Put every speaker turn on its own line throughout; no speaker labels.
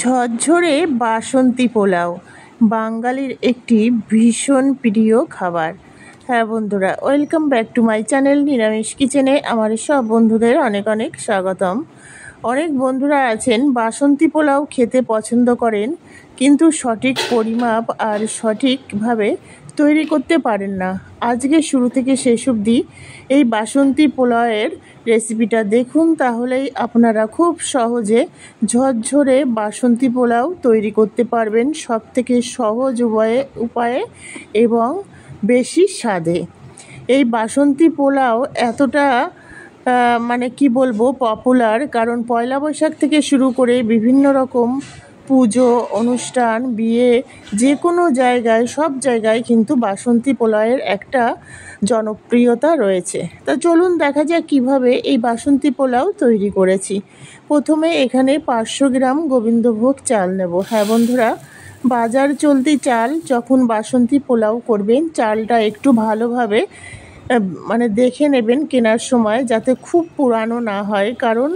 ঝরঝরে বাসন্তী পোলাও বাঙালির একটি ভীষণ প্রিয় খাবার। হ্যাঁ বন্ধুরা, welcome back to my channel নিরামিষ কিচেনে। আমার সব বন্ধুদের অনেক অনেক স্বাগতম। অনেক বন্ধুরা আছেন বাসন্তী পোলাও খেতে পছন্দ করেন, কিন্তু সঠিক পরিমাপ আর সঠিকভাবে তৈরি করতে পারেন না। আজকে শুরু থেকে শেষ অবধি এই বাসন্তী পোলাওয়ের রেসিপিটা দেখুন, তাহলেই আপনারা খুব সহজে ঝরঝরে বাসন্তী পোলাও তৈরি করতে পারবেন, সবথেকে সহজ উপায়ে এবং বেশি স্বাদে। এই বাসন্তী পোলাও এতটা কি বলবো পপুলার, কারণ পয়লা বৈশাখ থেকে শুরু করে বিভিন্ন রকম পুজো অনুষ্ঠান, বিয়ে, যে কোনো জায়গায়, সব জায়গায় কিন্তু বাসন্তী পোলাওয়ের একটা জনপ্রিয়তা রয়েছে। তা চলুন দেখা যাক কিভাবে এই বাসন্তী পোলাও তৈরি করেছি। প্রথমে এখানে 500 গ্রাম গোবিন্দভোগ চাল নেব। হ্যাঁ বন্ধুরা, বাজার চলতি চাল যখন বাসন্তী পোলাও করবেন, চালটা একটু ভালোভাবে দেখে নেবেন কেনার সময়, যাতে খুব পুরানো না হয়, কারণ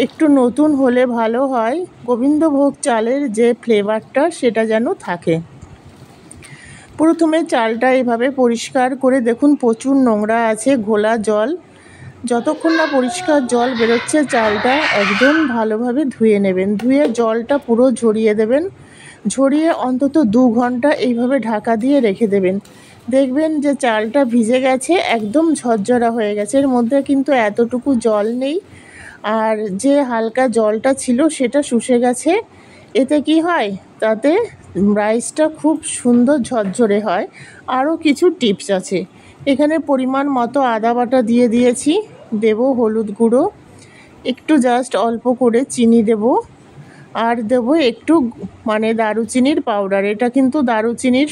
একটু নতুন হলে ভালো হয়। গোবিন্দভোগ চালের যে ফ্লেভারটা সেটা যেন থাকে। প্রথমে চালটা এভাবে পরিষ্কার করে দেখুন, প্রচুর নোংরা আছে, ঘোলা জল। যতক্ষণ না পরিষ্কার জল বেরোচ্ছে, চালটা একদম ভালোভাবে ধুয়ে নেবেন। ধুয়ে জলটা পুরো ঝরিয়ে দেবেন। ঝরিয়ে অন্তত 2 ঘন্টা এইভাবে ঢাকা দিয়ে রেখে দেবেন। দেখবেন যে চালটা ভিজে গেছে, একদম ঝরঝরা হয়ে গেছে। এর মধ্যে কিন্তু এতটুকু জল নেই, আর যে হালকা জলটা ছিল সেটা শুষে গেছে। এতে কি হয়, তাতে রাইসটা খুব সুন্দর ঝরঝরে হয়। আরও কিছু টিপস আছে। এখানে পরিমাণ মতো আদা বাটা দিয়ে দিয়েছি, দেব হলুদ গুঁড়ো, একটু জাস্ট অল্প করে চিনি দেব, আর দেবো একটু দারুচিনির পাউডার। এটা কিন্তু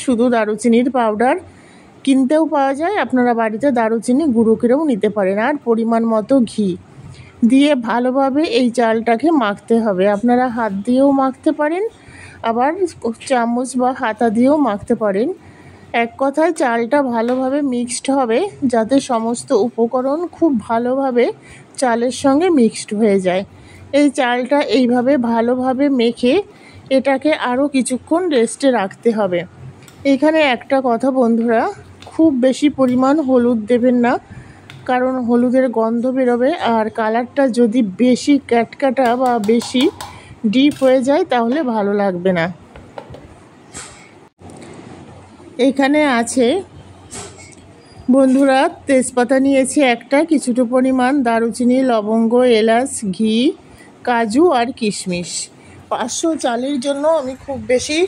শুধু দারুচিনির পাউডার কিনতেও পাওয়া যায়, আপনারা বাড়িতে দারুচিনি গুঁড়ো করেও নিতে পারেন। আর পরিমাণ মতো ঘি দিয়ে ভালোভাবে এই চালটাকে মাখতে হবে। আপনারা হাত দিয়েও মাখতে পারেন, আবার চামচ বা হাতা দিয়েও মাখতে পারেন। এক কথায় চালটা ভালোভাবে মিক্সড হবে, যাতে সমস্ত উপকরণ খুব ভালোভাবে চালের সঙ্গে মিক্সড হয়ে যায়। এই চালটা এইভাবে ভালোভাবে মেখে এটাকে আরও কিছুক্ষণ রেস্টে রাখতে হবে। এখানে একটা কথা বন্ধুরা, খুব বেশি পরিমাণ হলুদ দেবেন না, কারণ হলুদের গন্ধ বেরোবে, আর কালারটা যদি বেশি ক্যাটকাটা বা বেশি ডিপ হয়ে যায় তাহলে ভালো লাগবে না। এখানে আছে বন্ধুরা তেজপাতা নিয়েছি একটা, কিছুটা পরিমাণ দারুচিনি, লবঙ্গ, এলাচ, ঘি, কাজু আর কিশমিশ। 500 চালের জন্য আমি খুব বেশি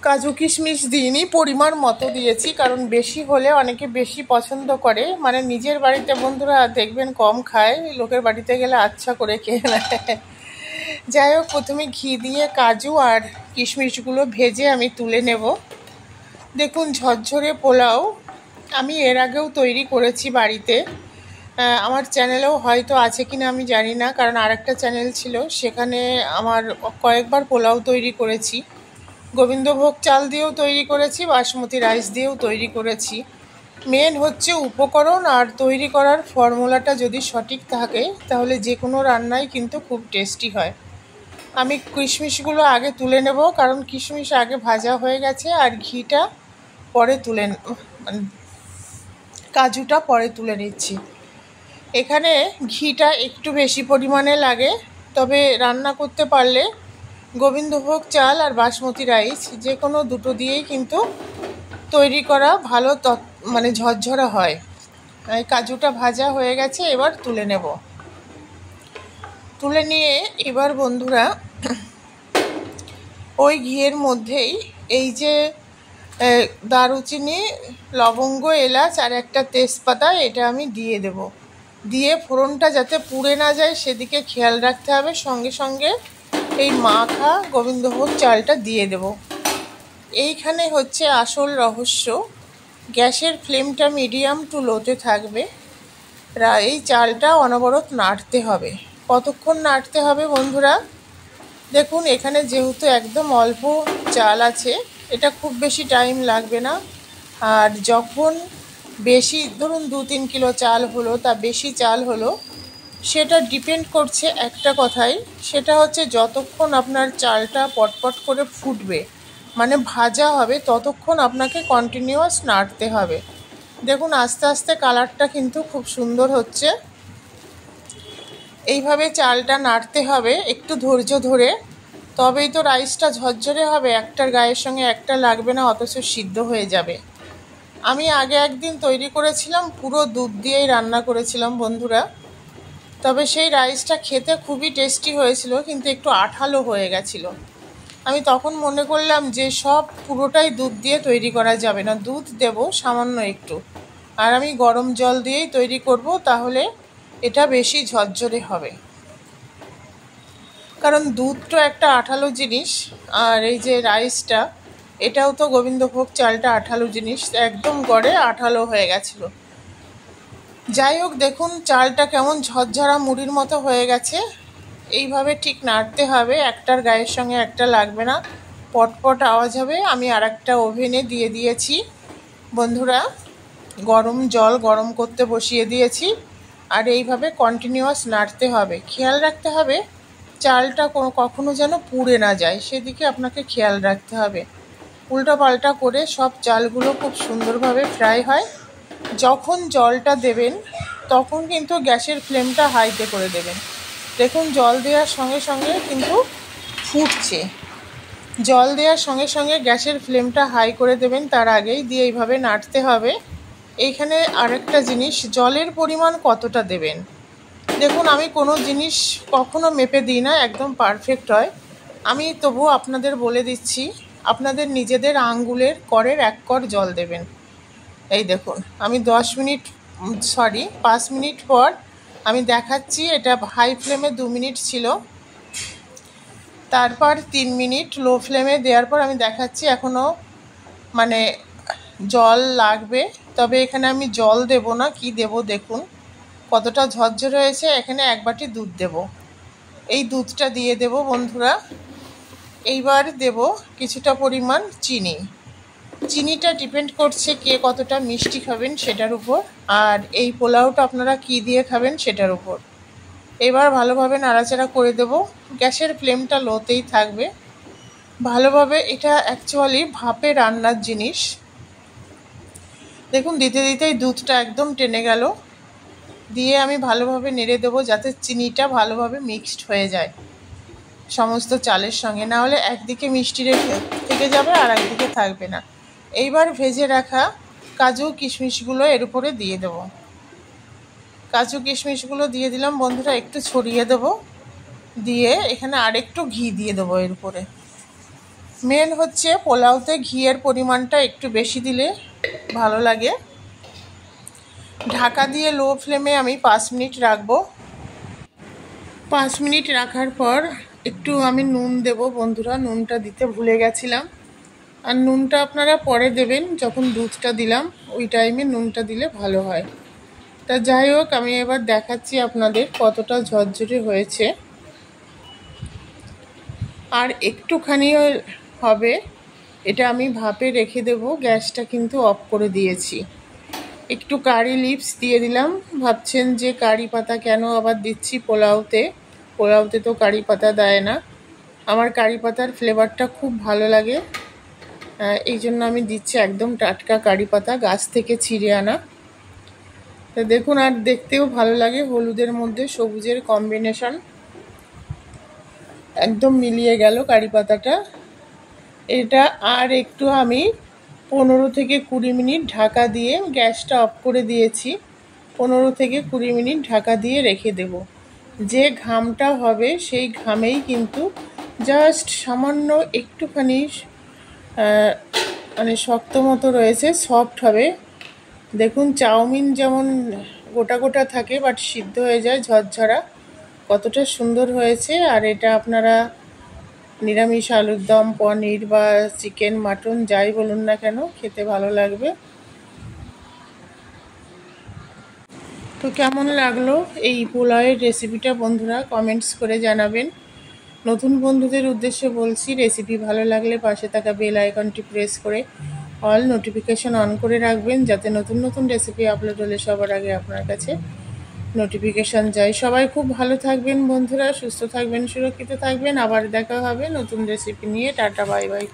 কাজু কিশমিশ দিইনি, পরিমাণ মতো দিয়েছি, কারণ বেশি হলে অনেকে বেশি পছন্দ করে। নিজের বাড়িতে বন্ধুরা দেখবেন কম খায়, লোকের বাড়িতে গেলে আচ্ছা করে খেয়ে নেয়। যাই হোক, প্রথমে ঘি দিয়ে কাজু আর কিশমিশগুলো ভেজে আমি তুলে নেব। দেখুন, ঝরঝরে পোলাও আমি এর আগেও তৈরি করেছি বাড়িতে। আমার চ্যানেলেও হয়তো আছে কিনা আমি জানি না, কারণ আরেকটা চ্যানেল ছিল, সেখানে আমার কয়েকবার পোলাও তৈরি করেছি। গোবিন্দভোগ চাল দিয়েও তৈরি করেছি, বাসমতি রাইস দিয়েও তৈরি করেছি। মেন হচ্ছে উপকরণ আর তৈরি করার ফর্মুলাটা যদি সঠিক থাকে, তাহলে যে কোনো রান্নাই কিন্তু খুব টেস্টি হয়। আমি কিশমিশগুলো আগে তুলে নেব, কারণ কিশমিশ আগে ভাজা হয়ে গেছে, আর ঘিটা পরে কাজুটা পরে তুলে নিচ্ছি। এখানে ঘিটা একটু বেশি পরিমাণে লাগে, তবে রান্না করতে পারলে গোবিন্দভোগ চাল আর বাসমতি রাইস যে কোনো দুটো দিয়েই কিন্তু তৈরি করা ভালো, ঝরঝরা হয়। এই কাজুটা ভাজা হয়ে গেছে, এবার তুলে নেব। তুলে নিয়ে এবার বন্ধুরা ওই ঘিয়ের মধ্যেই এই যে দারুচিনি, লবঙ্গ, এলাচ আর একটা তেজপাতা, এটা আমি দিয়ে দেব। দিয়ে ফোড়নটা যাতে পুড়ে না যায় সেদিকে খেয়াল রাখতে হবে। সঙ্গে সঙ্গে এই মাখা গোবিন্দভোগ চালটা দিয়ে দেব। এইখানে হচ্ছে আসল রহস্য। গ্যাসের ফ্লেমটা মিডিয়াম টু লোতে থাকবে। এই চালটা অনবরত নাড়তে হবে। কতক্ষণ নাড়তে হবে বন্ধুরা? দেখুন, এখানে যেহেতু একদম অল্প চাল আছে, এটা খুব বেশি টাইম লাগবে না। আর যখন বেশি, ধরুন 2-3 কিলো চাল হলো, তা বেশি চাল হলো, সেটা ডিপেন্ড করছে একটা কথাই, সেটা হচ্ছে যতক্ষণ আপনার চালটা পটপট করে ফুটবে মানে ভাজা হবে ততক্ষণ আপনাকে কন্টিনিউয়াস নাড়তে হবে। দেখুন আস্তে আস্তে কালারটা কিন্তু খুব সুন্দর হচ্ছে। এইভাবে চালটা নাড়তে হবে একটু ধৈর্য ধরে, তবেই তো রাইসটা ঝরঝরে হবে, একটার গায়ের সঙ্গে একটা লাগবে না, অথচ সিদ্ধ হয়ে যাবে। আমি আগে একদিন তৈরি করেছিলাম, পুরো দুধ দিয়েই রান্না করেছিলাম বন্ধুরা। তবে সেই রাইসটা খেতে খুবই টেস্টি হয়েছিল, কিন্তু একটু আঠালো হয়ে গেছিলো। আমি তখন মনে করলাম যে সব পুরোটাই দুধ দিয়ে তৈরি করা যাবে না, দুধ দেব সামান্য একটু, আর আমি গরম জল দিয়েই তৈরি করব, তাহলে এটা বেশি ঝরঝরে হবে। কারণ দুধ তো একটা আঠালো জিনিস, আর এই যে রাইসটা এটাও তো গোবিন্দভোগ চালটা আঠালো জিনিস, একদম গড়ে আঠালো হয়ে গেছিলো। যাই হোক, দেখুন চালটা কেমন ঝরঝরা মুড়ির মতো হয়ে গেছে। এইভাবে ঠিক নাড়তে হবে, একটার গায়ের সঙ্গে একটা লাগবে না, পটপট আওয়াজ হবে। আমি আর একটা ওভেনে দিয়ে দিয়েছি বন্ধুরা, গরম জল গরম করতে বসিয়ে দিয়েছি, আর এইভাবে কন্টিনিউয়াস নাড়তে হবে। খেয়াল রাখতে হবে চালটা কখনো যেন পুড়ে না যায়, সেদিকে আপনাকে খেয়াল রাখতে হবে। উল্টো পাল্টা করে সব চালগুলো খুব সুন্দরভাবে ফ্রাই হয়। যখন জলটা দেবেন তখন কিন্তু গ্যাসের ফ্লেমটা হাইতে করে দেবেন। দেখুন জল দেওয়ার সঙ্গে সঙ্গে কিন্তু ফুটছে, জল দেওয়ার সঙ্গে সঙ্গে গ্যাসের ফ্লেমটা হাই করে দেবেন, তার আগেই দিয়ে এইভাবে নাড়তে হবে। এইখানে আরেকটা জিনিস, জলের পরিমাণ কতটা দেবেন। দেখুন আমি কোনো জিনিস কখনো মেপে দিই না, একদম পারফেক্ট হয়। আমি তবুও আপনাদের বলে দিচ্ছি, আপনাদের নিজেদের আঙ্গুলের করের 1 কর জল দেবেন। এই দেখুন আমি 5 মিনিট পর আমি দেখাচ্ছি, এটা হাই ফ্লেমে 2 মিনিট ছিল, তারপর 3 মিনিট লো ফ্লেমে দেওয়ার পর আমি দেখাচ্ছি এখনও মানে জল লাগবে। তবে এখানে আমি জল দেব না, কি দেব দেখুন কতটা ঝরঝরে হয়েছে। এখানে 1 বাটি দুধ দেব, এই দুধটা দিয়ে দেব বন্ধুরা। এইবার দেব কিছুটা পরিমাণ চিনি। চিনিটা ডিপেন্ড করছে কে কতটা মিষ্টি খাবেন সেটার উপর, আর এই পোলাওটা আপনারা কি দিয়ে খাবেন সেটার উপর। এবার ভালোভাবে নাড়াচাড়া করে দেব, গ্যাসের ফ্লেমটা লোতেই থাকবে। ভালোভাবে, এটা অ্যাকচুয়ালি ভাপে রান্নার জিনিস। দেখুন দিতে দিতেই দুধটা একদম টেনে গেল, দিয়ে আমি ভালোভাবে নেড়ে দেবো যাতে চিনিটা ভালোভাবে মিক্সড হয়ে যায় সমস্ত চালের সঙ্গে, না হলে একদিকে মিষ্টি থেকে যাবে আর একদিকে থাকবে না। এইবার ভেজে রাখা কাজু কিশমিশগুলো এর উপরে দিয়ে দেব। কাজু কিশমিশগুলো দিয়ে দিলাম বন্ধুরা, একটু ছড়িয়ে দেব, দিয়ে এখানে আরেকটু ঘি দিয়ে দেবো এর উপরে। মেন হচ্ছে পোলাওতে ঘিয়ের পরিমাণটা একটু বেশি দিলে ভালো লাগে। ঢাকা দিয়ে লো ফ্লেমে আমি 5 মিনিট রাখবো। 5 মিনিট রাখার পর একটু আমি নুন দেব বন্ধুরা, নুনটা দিতে ভুলে গেছিলাম। আর নুনটা আপনারা পরে দেবেন, যখন দুধটা দিলাম ওই টাইমে নুনটা দিলে ভালো হয়। তা যাই হোক, আমি এবার দেখাচ্ছি আপনাদের কতটা ঝরঝরে হয়েছে। আর একটুখানি হবে, এটা আমি ভাপে রেখে দেব। গ্যাসটা কিন্তু অফ করে দিয়েছি। একটু কারি লিভস দিয়ে দিলাম। ভাবছেন যে কারি পাতা কেন আবার দিচ্ছি পোলাওতে, পোলাওতে তো কারি পাতা দেয় না। আমার কারি পাতার ফ্লেভারটা খুব ভালো লাগে, এই জন্য আমি দিচ্ছি একদম টাটকা কারি পাতা, গাছ থেকে ছিঁড়ে আনা। তো দেখুন, আর দেখতেও ভালো লাগে, হলুদের মধ্যে সবুজের কম্বিনেশন একদম মিলিয়ে গেল কারি পাতাটা। এটা আর একটু আমি 15 থেকে 20 মিনিট ঢাকা দিয়ে, গ্যাসটা অফ করে দিয়েছি, 15 থেকে 20 মিনিট ঢাকা দিয়ে রেখে দেব। যে ঘামটা হবে সেই ঘামেই কিন্তু জাস্ট সামান্য একটুখানি মানে শক্ত মতো রয়েছে, সফট হবে। দেখুন চাউমিন যেমন গোটা গোটা থাকে বাট সিদ্ধ হয়ে যায় ঝরঝরা, কতটা সুন্দর হয়েছে। আর এটা আপনারা নিরামিষ আলুর দম, পনির বা চিকেন, মাটন যাই বলুন না কেন, খেতে ভালো লাগবে। তো কেমন লাগলো এই পোলাওয়ের রেসিপিটা বন্ধুরা কমেন্টস করে জানাবেন। নতুন বন্ধুদের উদ্দেশ্যে বলছি, রেসিপি ভালো লাগলে পাশে থাকা বেল আইকনটি প্রেস করে অল নোটিফিকেশন অন করে রাখবেন, যাতে নতুন নতুন রেসিপি আপলোড হলে সবার আগে আপনার কাছে নোটিফিকেশান যায়। সবাই খুব ভালো থাকবেন বন্ধুরা, সুস্থ থাকবেন, সুরক্ষিত থাকবেন। আবার দেখা হবে নতুন রেসিপি নিয়ে। Tata, bye bye.